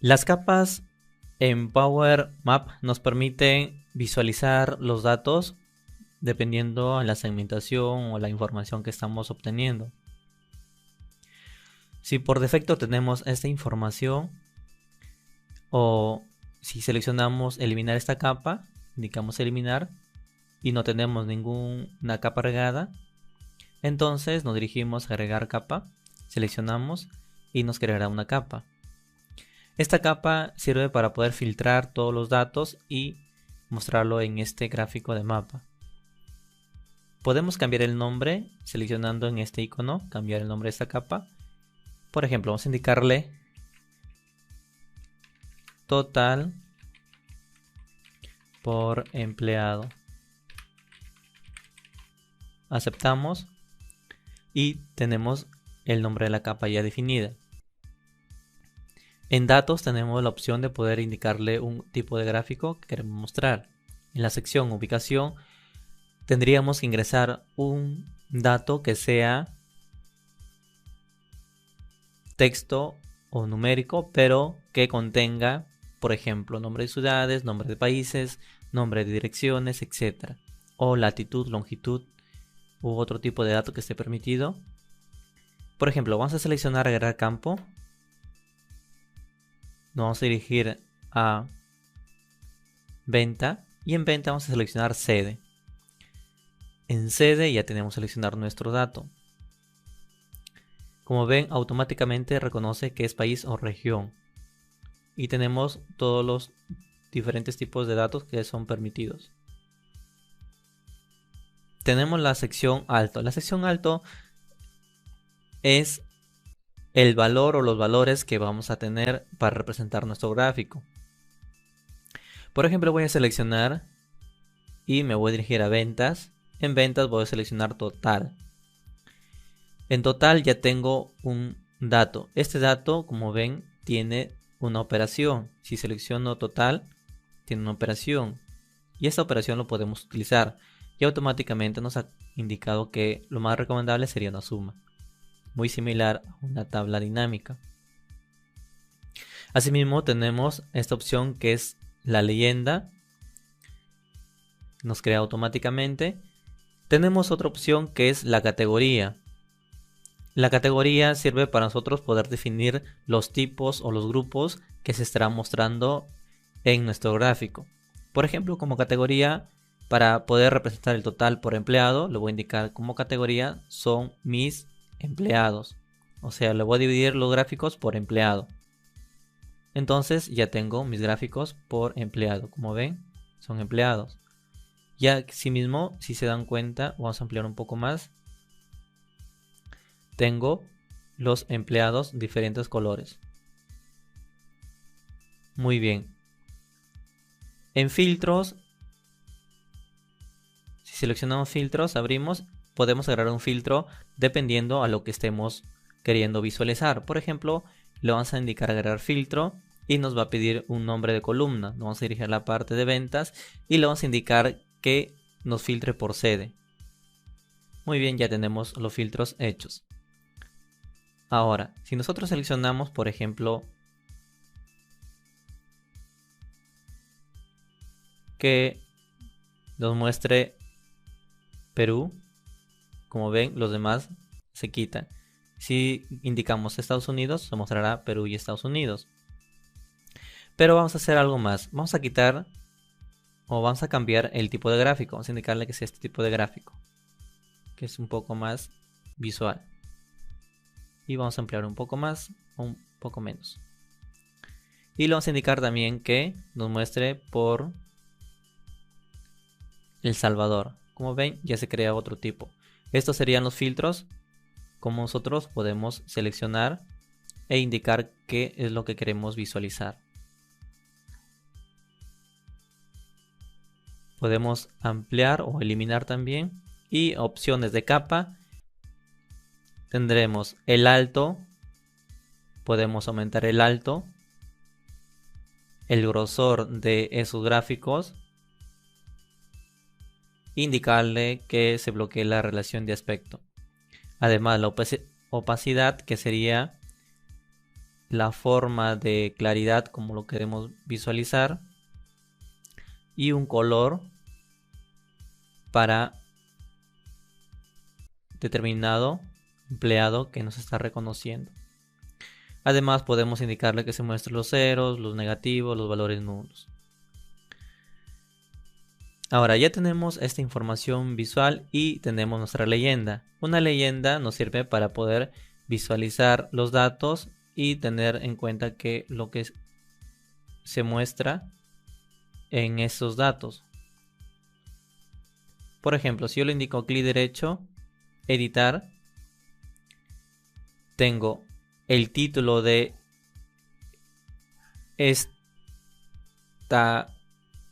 Las capas en Power Map nos permiten visualizar los datos dependiendo de la segmentación o la información que estamos obteniendo. Si por defecto tenemos esta información o si seleccionamos eliminar esta capa, indicamos eliminar y no tenemos ninguna capa agregada, entonces nos dirigimos a agregar capa, seleccionamos y nos creará una capa. Esta capa sirve para poder filtrar todos los datos y mostrarlo en este gráfico de mapa. Podemos cambiar el nombre seleccionando en este icono, cambiar el nombre de esta capa. Por ejemplo, vamos a indicarle total por empleado. Aceptamos y tenemos el nombre de la capa ya definida. En datos tenemos la opción de poder indicarle un tipo de gráfico que queremos mostrar. En la sección ubicación tendríamos que ingresar un dato que sea texto o numérico, pero que contenga, por ejemplo, nombre de ciudades, nombre de países, nombre de direcciones, etc. O latitud, longitud u otro tipo de dato que esté permitido. Por ejemplo, vamos a seleccionar agregar campo. Nos vamos a dirigir a venta y en venta vamos a seleccionar sede. En sede ya tenemos seleccionar nuestro dato. Como ven, automáticamente reconoce que es país o región. Y tenemos todos los diferentes tipos de datos que son permitidos. Tenemos la sección alto. La sección alto es el valor o los valores que vamos a tener para representar nuestro gráfico. Por ejemplo, voy a seleccionar y me voy a dirigir a ventas. En ventas voy a seleccionar total. En total ya tengo un dato. Este dato, como ven, tiene una operación. Si selecciono total, tiene una operación. Y esta operación lo podemos utilizar. Y automáticamente nos ha indicado que lo más recomendable sería una suma. Muy similar a una tabla dinámica. Asimismo tenemos esta opción que es la leyenda. Nos crea automáticamente. Tenemos otra opción que es la categoría. La categoría sirve para nosotros poder definir los tipos o los grupos que se estarán mostrando en nuestro gráfico. Por ejemplo, como categoría, para poder representar el total por empleado, lo voy a indicar como categoría son mis empleados. O sea, le voy a dividir los gráficos por empleado. Entonces ya tengo mis gráficos por empleado. Como ven, son empleados. Ya asimismo, si se dan cuenta, vamos a ampliar un poco más. Tengo los empleados diferentes colores. Muy bien. En filtros, si seleccionamos filtros, abrimos, podemos agregar un filtro dependiendo a lo que estemos queriendo visualizar. Por ejemplo, le vamos a indicar agregar filtro y nos va a pedir un nombre de columna. Nos vamos a dirigir a la parte de ventas y le vamos a indicar que nos filtre por sede. Muy bien, ya tenemos los filtros hechos. Ahora, si nosotros seleccionamos, por ejemplo, que nos muestre Perú, como ven, los demás se quitan. Si indicamos Estados Unidos, se mostrará Perú y Estados Unidos. Pero vamos a hacer algo más. Vamos a quitar o vamos a cambiar el tipo de gráfico. Vamos a indicarle que sea este tipo de gráfico, que es un poco más visual. Y vamos a ampliar un poco más o un poco menos. Y le vamos a indicar también que nos muestre por El Salvador. Como ven, ya se crea otro tipo. Estos serían los filtros, como nosotros podemos seleccionar e indicar qué es lo que queremos visualizar. Podemos ampliar o eliminar también. Y opciones de capa. Tendremos el alto. Podemos aumentar el alto. El grosor de esos gráficos. Indicarle que se bloquee la relación de aspecto. Además, la opacidad, que sería la forma de claridad como lo queremos visualizar y un color para determinado empleado que nos está reconociendo. Además podemos indicarle que se muestren los ceros, los negativos, los valores nulos. Ahora ya tenemos esta información visual y tenemos nuestra leyenda. Una leyenda nos sirve para poder visualizar los datos y tener en cuenta que lo que se muestra en esos datos. Por ejemplo, si yo le indico clic derecho, editar, tengo el título de esta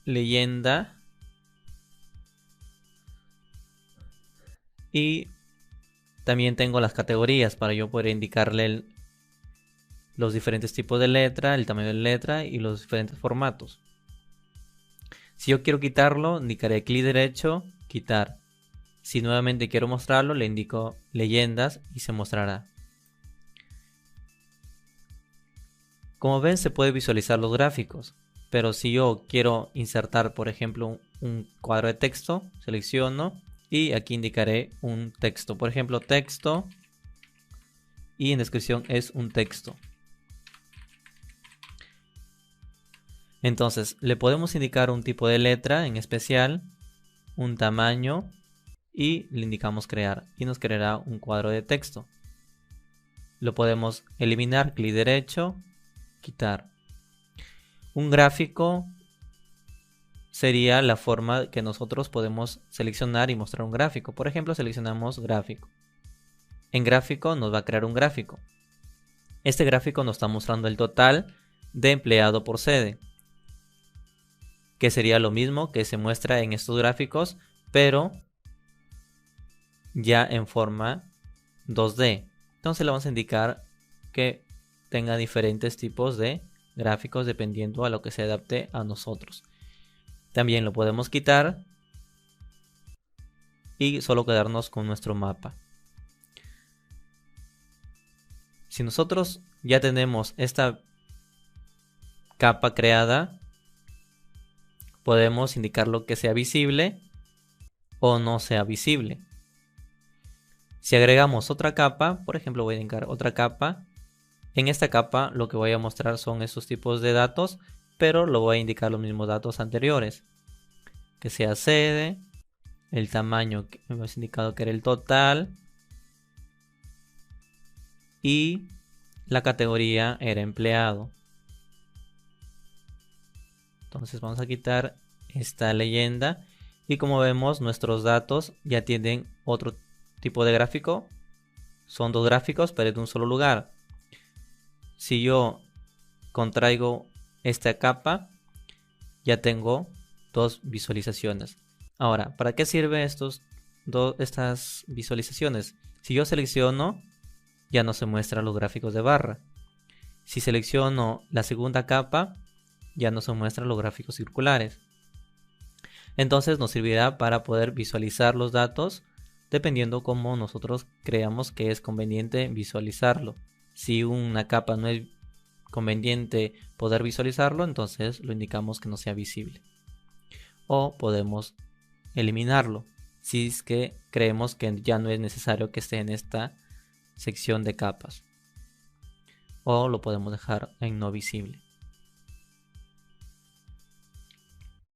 leyenda y también tengo las categorías para yo poder indicarle los diferentes tipos de letra, el tamaño de letra y los diferentes formatos. Si yo quiero quitarlo, indicaré clic derecho, quitar. Si nuevamente quiero mostrarlo, le indico leyendas y se mostrará. Como ven, se puede visualizar los gráficos, pero si yo quiero insertar, por ejemplo, un cuadro de texto, selecciono y aquí indicaré un texto. Por ejemplo, texto y en descripción es un texto. Entonces, le podemos indicar un tipo de letra en especial, un tamaño y le indicamos crear y nos creará un cuadro de texto. Lo podemos eliminar, clic derecho, quitar. Un gráfico sería la forma que nosotros podemos seleccionar y mostrar un gráfico. Por ejemplo, seleccionamos gráfico. En gráfico nos va a crear un gráfico. Este gráfico nos está mostrando el total de empleado por sede, que sería lo mismo que se muestra en estos gráficos, pero ya en forma 2D. Entonces le vamos a indicar que tenga diferentes tipos de gráficos dependiendo a lo que se adapte a nosotros. También lo podemos quitar y solo quedarnos con nuestro mapa. Si nosotros ya tenemos esta capa creada, podemos indicarlo que sea visible o no sea visible. Si agregamos otra capa, por ejemplo voy a indicar otra capa. En esta capa lo que voy a mostrar son esos tipos de datos, pero lo voy a indicar los mismos datos anteriores. Que sea sede, el tamaño que hemos indicado que era el total y la categoría era empleado. Entonces vamos a quitar esta leyenda y como vemos nuestros datos ya tienen otro tipo de gráfico. Son dos gráficos pero de un solo lugar. Si yo contraigo esta capa ya tengo dos visualizaciones. Ahora, ¿para qué sirven estas visualizaciones? Si yo selecciono ya no se muestran los gráficos de barra. Si selecciono la segunda capa ya no se muestran los gráficos circulares. Entonces nos servirá para poder visualizar los datos dependiendo cómo nosotros creamos que es conveniente visualizarlo. Si una capa no es conveniente poder visualizarlo, entonces lo indicamos que no sea visible. O podemos eliminarlo si es que creemos que ya no es necesario que esté en esta sección de capas. O lo podemos dejar en no visible.